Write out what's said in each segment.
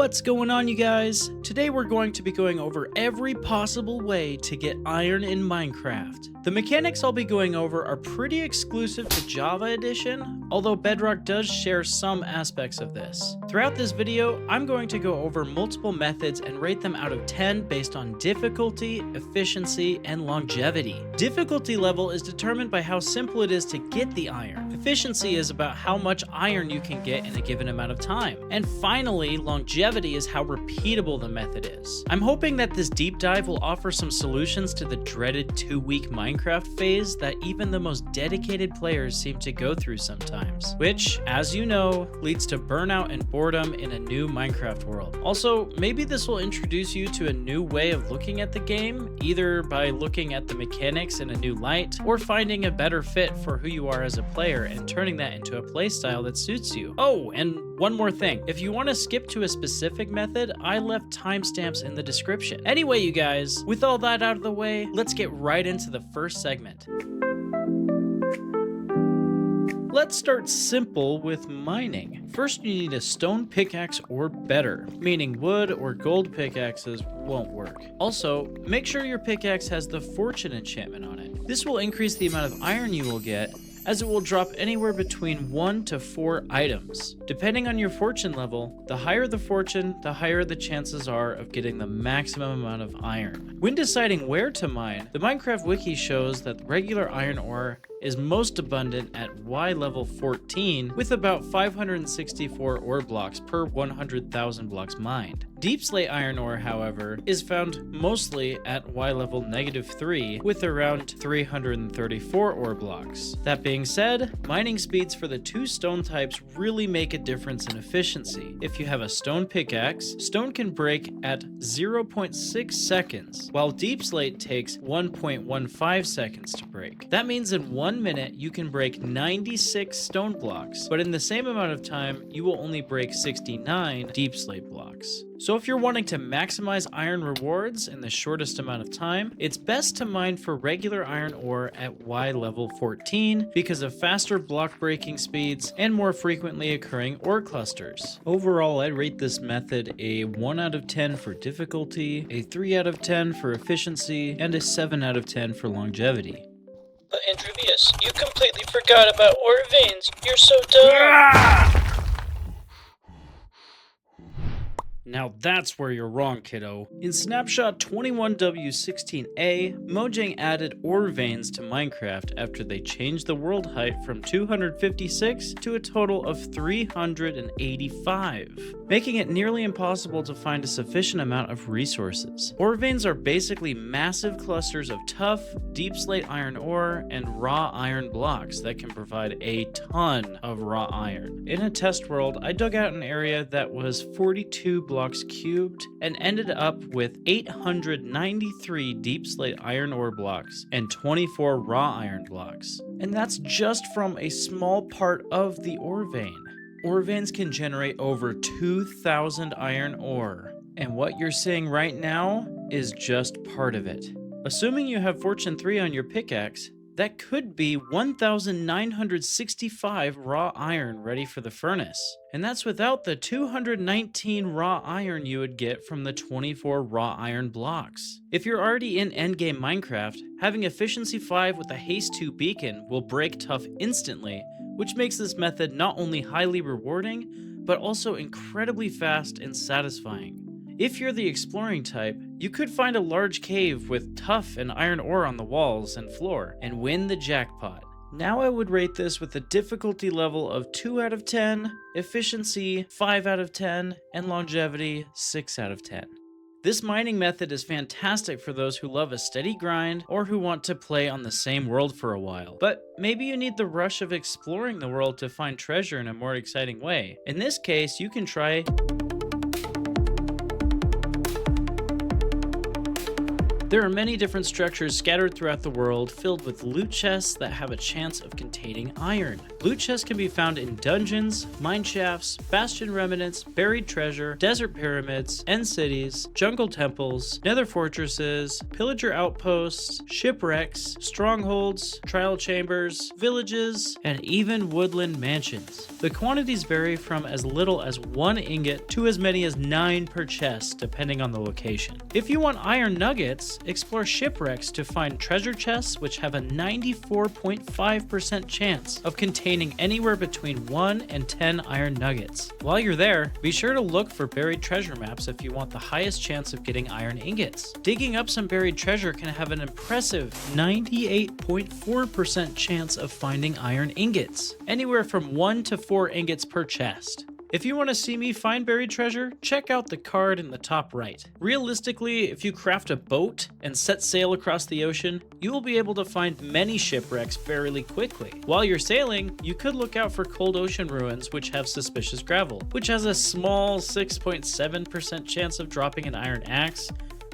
What's going on, you guys? Today we're going to be going over every possible way to get iron in Minecraft. The mechanics I'll be going over are pretty exclusive to Java Edition, although Bedrock does share some aspects of this. Throughout this video, I'm going to go over multiple methods and rate them out of 10 based on difficulty, efficiency, and longevity. Difficulty level is determined by how simple it is to get the iron. Efficiency is about how much iron you can get in a given amount of time. And finally, longevity is how repeatable the method is. I'm hoping that this deep dive will offer some solutions to the dreaded 2-week Minecraft phase that even the most dedicated players seem to go through sometimes, which, as you know, leads to burnout and boredom in a new Minecraft world. Also, maybe this will introduce you to a new way of looking at the game, either by looking at the mechanics in a new light, or finding a better fit for who you are as a player and turning that into a playstyle that suits you. Oh, and one more thing. If you want to skip to a specific method, I left timestamps in the description. Anyway, you guys, with all that out of the way, let's get right into the first segment. Let's start simple with mining. First, you need a stone pickaxe or better, meaning wood or gold pickaxes won't work. Also, make sure your pickaxe has the fortune enchantment on it. This will increase the amount of iron you will get, as it will drop anywhere between 1 to 4 items. Depending on your fortune level, the higher the fortune, the higher the chances are of getting the maximum amount of iron. When deciding where to mine, the Minecraft wiki shows that regular iron ore is most abundant at Y level 14 with about 564 ore blocks per 100,000 blocks mined. Deep slate iron ore, however, is found mostly at Y level -3 with around 334 ore blocks. That being said, mining speeds for the two stone types really make a difference in efficiency. If you have a stone pickaxe, stone can break at 0.6 seconds, while deep slate takes 1.15 seconds to break. That means in 1 minute you can break 96 stone blocks, but in the same amount of time you will only break 69 deep slate blocks. So if you're wanting to maximize iron rewards in the shortest amount of time, it's best to mine for regular iron ore at Y level 14 because of faster block breaking speeds and more frequently occurring ore clusters. Overall, I'd rate this method a 1 out of 10 for difficulty, a 3 out of 10 for efficiency, and a 7 out of 10 for longevity. But Andrevius, you completely forgot about ore veins. You're so dumb. Now that's where you're wrong, kiddo. In Snapshot 21W16A, Mojang added ore veins to Minecraft after they changed the world height from 256 to a total of 385, making it nearly impossible to find a sufficient amount of resources. Ore veins are basically massive clusters of tough, deep slate iron ore and raw iron blocks that can provide a ton of raw iron. In a test world, I dug out an area that was 42 blocks cubed and ended up with 893 deep slate iron ore blocks and 24 raw iron blocks. And that's just from a small part of the ore vein. Ore veins can generate over 2,000 iron ore, and what you're seeing right now is just part of it. Assuming you have Fortune 3 on your pickaxe, that could be 1,965 raw iron ready for the furnace. And that's without the 219 raw iron you would get from the 24 raw iron blocks. If you're already in endgame Minecraft, having efficiency 5 with a haste 2 beacon will break tough instantly, which makes this method not only highly rewarding, but also incredibly fast and satisfying. If you're the exploring type, you could find a large cave with tough and iron ore on the walls and floor and win the jackpot. Now I would rate this with a difficulty level of 2 out of 10, efficiency 5 out of 10, and longevity 6 out of 10. This mining method is fantastic for those who love a steady grind or who want to play on the same world for a while. But maybe you need the rush of exploring the world to find treasure in a more exciting way. In this case, you can try There are many different structures scattered throughout the world filled with loot chests that have a chance of containing iron. Loot chests can be found in dungeons, mine shafts, bastion remnants, buried treasure, desert pyramids, end cities, jungle temples, nether fortresses, pillager outposts, shipwrecks, strongholds, trial chambers, villages, and even woodland mansions. The quantities vary from as little as 1 ingot to as many as 9 per chest, depending on the location. If you want iron nuggets, explore shipwrecks to find treasure chests which have a 94.5% chance of containing anywhere between 1 and 10 iron nuggets. While you're there, be sure to look for buried treasure maps if you want the highest chance of getting iron ingots. Digging up some buried treasure can have an impressive 98.4% chance of finding iron ingots, anywhere from 1 to 4 ingots per chest. If you want to see me find buried treasure, check out the card in the top right. Realistically, if you craft a boat and set sail across the ocean, you will be able to find many shipwrecks fairly quickly. While you're sailing, you could look out for cold ocean ruins which have suspicious gravel, which has a small 6.7% chance of dropping an iron axe,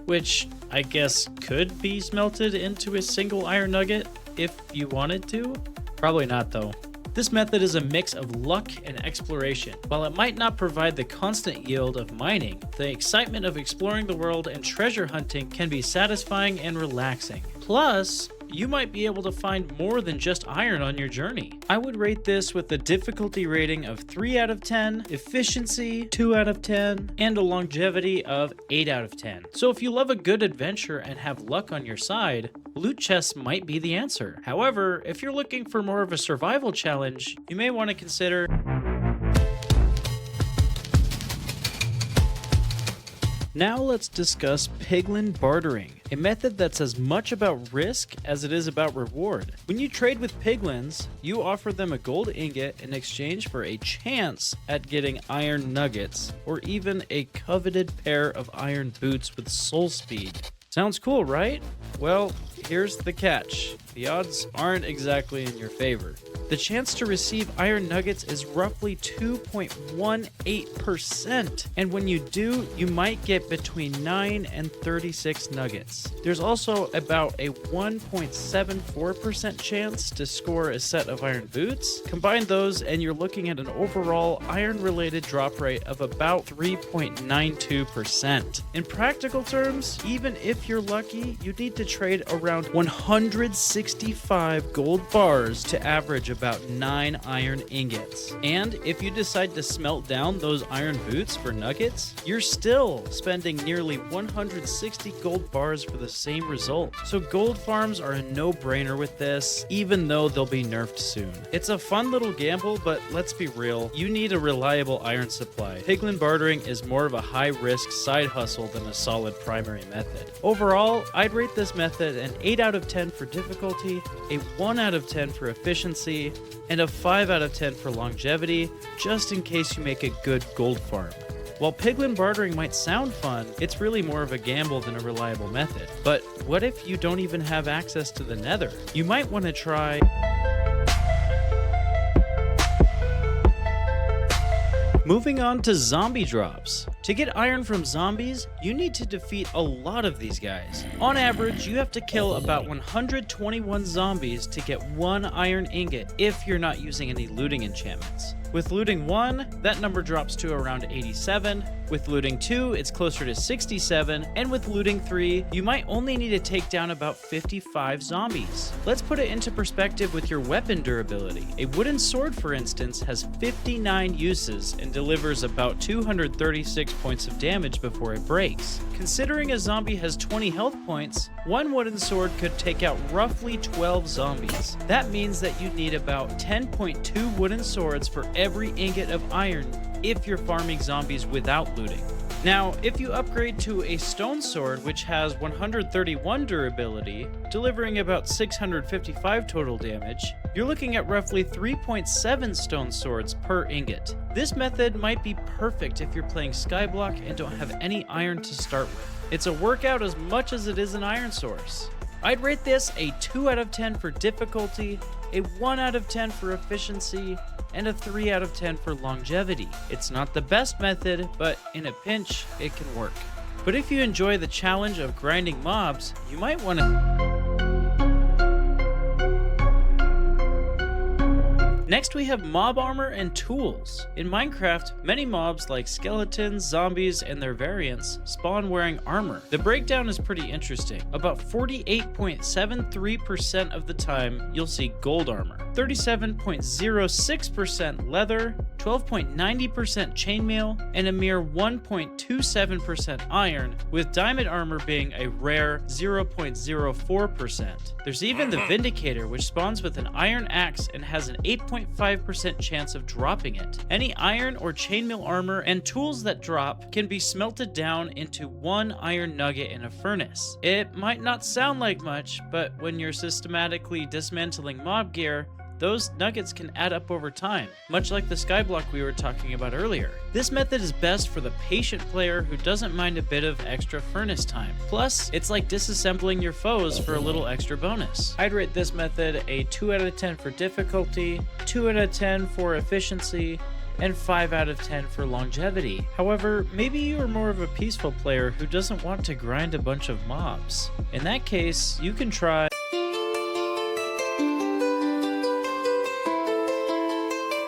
which I guess could be smelted into a single iron nugget if you wanted to. Probably not though. This method is a mix of luck and exploration. While it might not provide the constant yield of mining, the excitement of exploring the world and treasure hunting can be satisfying and relaxing. Plus, you might be able to find more than just iron on your journey. I would rate this with a difficulty rating of 3 out of 10, efficiency 2 out of 10, and a longevity of 8 out of 10. So if you love a good adventure and have luck on your side, loot chests might be the answer. However, if you're looking for more of a survival challenge, you may want to consider Now let's discuss piglin bartering, a method that's as much about risk as it is about reward. When you trade with piglins, you offer them a gold ingot in exchange for a chance at getting iron nuggets, or even a coveted pair of iron boots with soul speed. Sounds cool, right? Well, here's the catch. The odds aren't exactly in your favor. The chance to receive iron nuggets is roughly 2.18%, and when you do, you might get between 9 and 36 nuggets. There's also about a 1.74% chance to score a set of iron boots. Combine those and you're looking at an overall iron-related drop rate of about 3.92%. In practical terms, even if you're lucky, you need to trade around 165 gold bars to average about 9 iron ingots. And if you decide to smelt down those iron boots for nuggets, you're still spending nearly 160 gold bars for the same result. So gold farms are a no-brainer with this, even though they'll be nerfed soon. It's a fun little gamble, but let's be real, you need a reliable iron supply. Piglin bartering is more of a high-risk side hustle than a solid primary method. Overall, I'd rate this method an 8 out of 10 for difficulty, a 1 out of 10 for efficiency, and a 5 out of 10 for longevity, just in case you make a good gold farm. While piglin bartering might sound fun, it's really more of a gamble than a reliable method. But what if you don't even have access to the nether? You might want to try moving on to zombie drops. To get iron from zombies, you need to defeat a lot of these guys. On average, you have to kill about 121 zombies to get 1 iron ingot if you're not using any looting enchantments. With looting 1, that number drops to around 87. With looting 2, it's closer to 67. And with looting 3, you might only need to take down about 55 zombies. Let's put it into perspective with your weapon durability. A wooden sword, for instance, has 59 uses and delivers about 236 points of damage before it breaks. Considering a zombie has 20 health points, one wooden sword could take out roughly 12 zombies. That means that you'd need about 10.2 wooden swords for every ingot of iron if you're farming zombies without looting. Now, if you upgrade to a stone sword, which has 131 durability, delivering about 655 total damage, you're looking at roughly 3.7 stone swords per ingot. This method might be perfect if you're playing Skyblock and don't have any iron to start with. It's a workout as much as it is an iron source. I'd rate this a 2 out of 10 for difficulty, a 1 out of 10 for efficiency, and a 3 out of 10 for longevity. It's not the best method, but in a pinch, it can work. But if you enjoy the challenge of grinding mobs, you might want to Next, we have mob armor and tools. In Minecraft, many mobs like skeletons, zombies, and their variants spawn wearing armor. The breakdown is pretty interesting. About 48.73% of the time, you'll see gold armor, 37.06% leather, 12.90% chainmail, and a mere 1.27% iron, with diamond armor being a rare 0.04%. There's even the Vindicator, which spawns with an iron axe and has an 8.5% chance of dropping it. Any iron or chainmail armor and tools that drop can be smelted down into one iron nugget in a furnace. It might not sound like much, but when you're systematically dismantling mob gear, those nuggets can add up over time, much like the skyblock we were talking about earlier. This method is best for the patient player who doesn't mind a bit of extra furnace time. Plus, it's like disassembling your foes for a little extra bonus. I'd rate this method a 2 out of 10 for difficulty, 2 out of 10 for efficiency, and 5 out of 10 for longevity. However, maybe you are more of a peaceful player who doesn't want to grind a bunch of mobs. In that case, you can try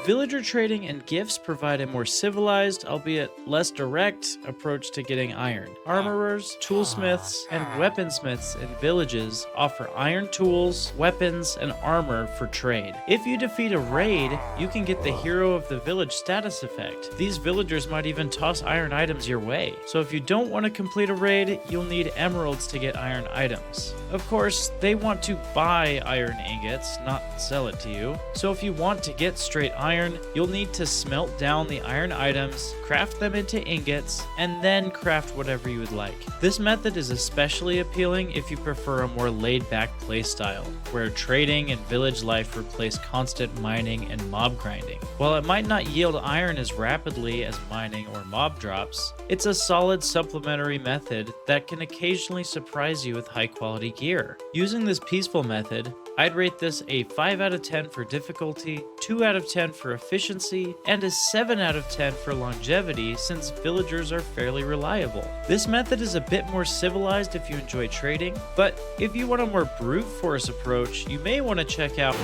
villager trading and gifts. Provide a more civilized, albeit less direct, approach to getting iron. Armorers, toolsmiths, and weaponsmiths in villages offer iron tools, weapons, and armor for trade. If you defeat a raid, you can get the Hero of the Village status effect. These villagers might even toss iron items your way. So if you don't want to complete a raid, you'll need emeralds to get iron items. Of course, they want to buy iron ingots, not sell it to you. So if you want to get straight iron, you'll need to smelt down the iron items, craft them into ingots, and then craft whatever you would like. This method is especially appealing if you prefer a more laid-back playstyle, where trading and village life replace constant mining and mob grinding. While it might not yield iron as rapidly as mining or mob drops, it's a solid supplementary method that can occasionally surprise you with high-quality gear. Using this peaceful method, I'd rate this a 5 out of 10 for difficulty, 2 out of 10 for efficiency, and a 7 out of 10 for longevity since villagers are fairly reliable. This method is a bit more civilized if you enjoy trading, but if you want a more brute force approach, you may want to check out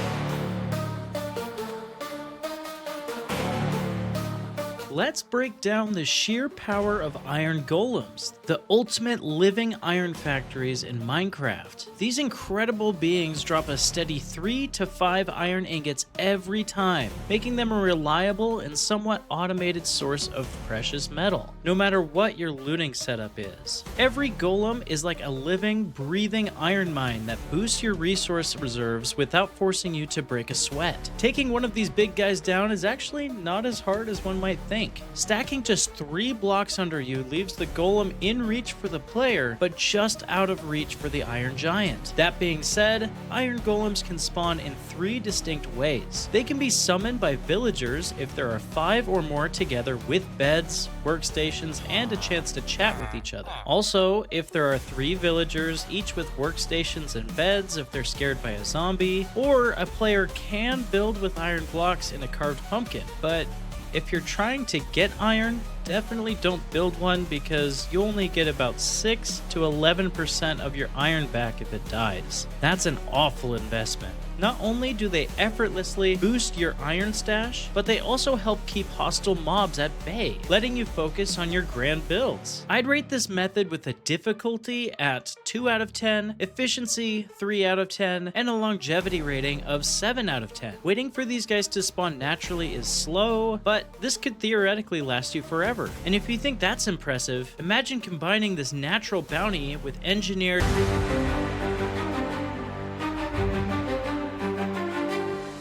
Let's break down the sheer power of iron golems, the ultimate living iron factories in Minecraft. These incredible beings drop a steady 3 to 5 iron ingots every time, making them a reliable and somewhat automated source of precious metal, no matter what your looting setup is. Every golem is like a living, breathing iron mine that boosts your resource reserves without forcing you to break a sweat. Taking one of these big guys down is actually not as hard as one might think. Stacking just 3 blocks under you leaves the golem in reach for the player, but just out of reach for the iron giant. That being said, iron golems can spawn in 3 distinct ways. They can be summoned by villagers if there are 5 or more together with beds, workstations, and a chance to chat with each other. Also, if there are 3 villagers, each with workstations and beds if they're scared by a zombie, or a player can build with iron blocks in a carved pumpkin, but if you're trying to get iron, definitely don't build one because you only get about 6 to 11% of your iron back if it dies. That's an awful investment. Not only do they effortlessly boost your iron stash, but they also help keep hostile mobs at bay, letting you focus on your grand builds. I'd rate this method with a difficulty at 2 out of 10, efficiency 3 out of 10, and a longevity rating of 7 out of 10. Waiting for these guys to spawn naturally is slow, but this could theoretically last you forever. And if you think that's impressive, imagine combining this natural bounty with engineered...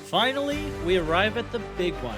Finally, we arrive at the big one.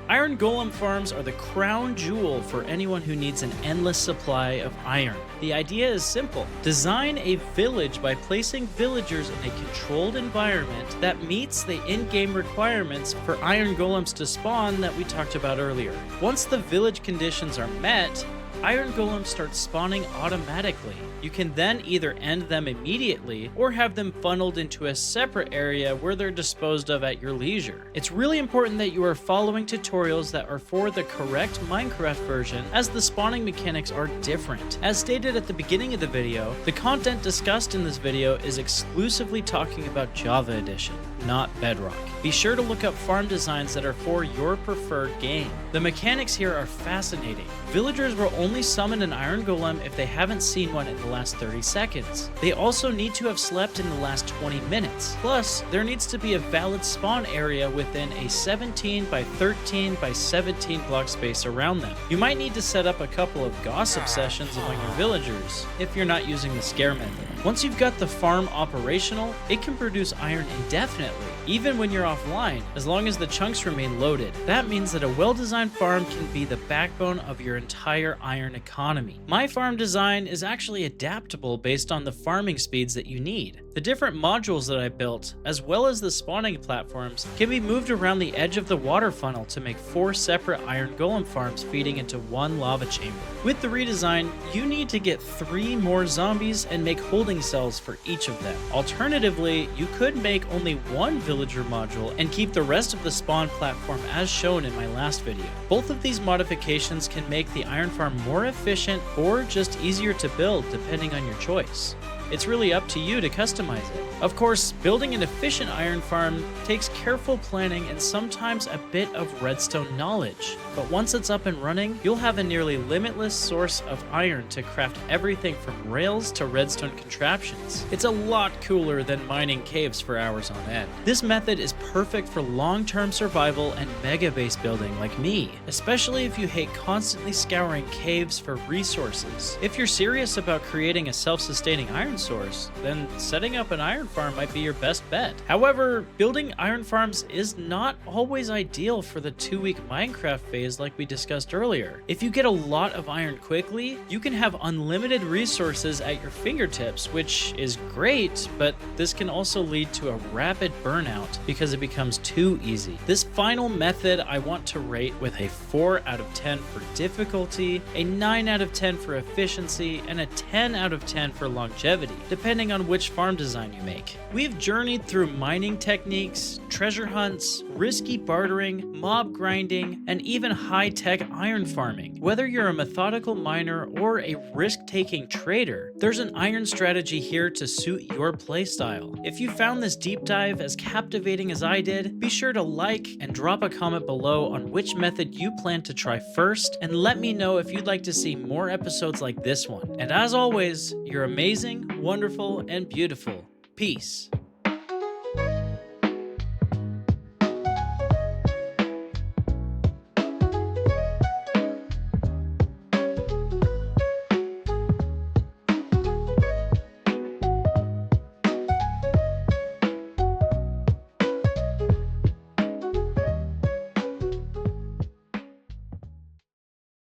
Iron golem farms are the crown jewel for anyone who needs an endless supply of iron. The idea is simple. Design a village by placing villagers in a controlled environment that meets the in-game requirements for iron golems to spawn that we talked about earlier. Once the village conditions are met, iron golems start spawning automatically. You can then either end them immediately or have them funneled into a separate area where they're disposed of at your leisure. It's really important that you are following tutorials that are for the correct Minecraft version, as the spawning mechanics are different. As stated at the beginning of the video, the content discussed in this video is exclusively talking about Java Edition, not Bedrock. Be sure to look up farm designs that are for your preferred game. The mechanics here are fascinating. Villagers will only summon an iron golem if they haven't seen one in the last 30 seconds. They also need to have slept in the last 20 minutes. Plus, there needs to be a valid spawn area within a 17 by 13 by 17 block space around them. You might need to set up a couple of gossip sessions among your villagers if you're not using the scare method. Once you've got the farm operational, it can produce iron indefinitely, even when you're offline, as long as the chunks remain loaded. That means that a well-designed farm can be the backbone of your entire iron economy. My farm design is actually adaptable based on the farming speeds that you need. The different modules that I built, as well as the spawning platforms, can be moved around the edge of the water funnel to make 4 separate iron golem farms feeding into one lava chamber. With the redesign, you need to get 3 more zombies and make holding cells for each of them. Alternatively, you could make only 1 villager module and keep the rest of the spawn platform as shown in my last video. Both of these modifications can make the iron farm more efficient or just easier to build depending on your choice. It's really up to you to customize it. Of course, building an efficient iron farm takes careful planning and sometimes a bit of redstone knowledge. But once it's up and running, you'll have a nearly limitless source of iron to craft everything from rails to redstone contraptions. It's a lot cooler than mining caves for hours on end. This method is perfect for long-term survival and mega base building like me, especially if you hate constantly scouring caves for resources. If you're serious about creating a self-sustaining iron source, then setting up an iron farm might be your best bet. However, building iron farms is not always ideal for the 2-week Minecraft phase like we discussed earlier. If you get a lot of iron quickly, you can have unlimited resources at your fingertips, which is great, but this can also lead to a rapid burnout because it becomes too easy. This final method I want to rate with a 4 out of 10 for difficulty, a 9 out of 10 for efficiency, and a 10 out of 10 for longevity, depending on which farm design you make. We've journeyed through mining techniques, treasure hunts, risky bartering, mob grinding, and even high-tech iron farming. Whether you're a methodical miner or a risk-taking trader, there's an iron strategy here to suit your playstyle. If you found this deep dive as captivating as I did, be sure to like and drop a comment below on which method you plan to try first, and let me know if you'd like to see more episodes like this one. And as always, you're amazing, wonderful, and beautiful. Peace.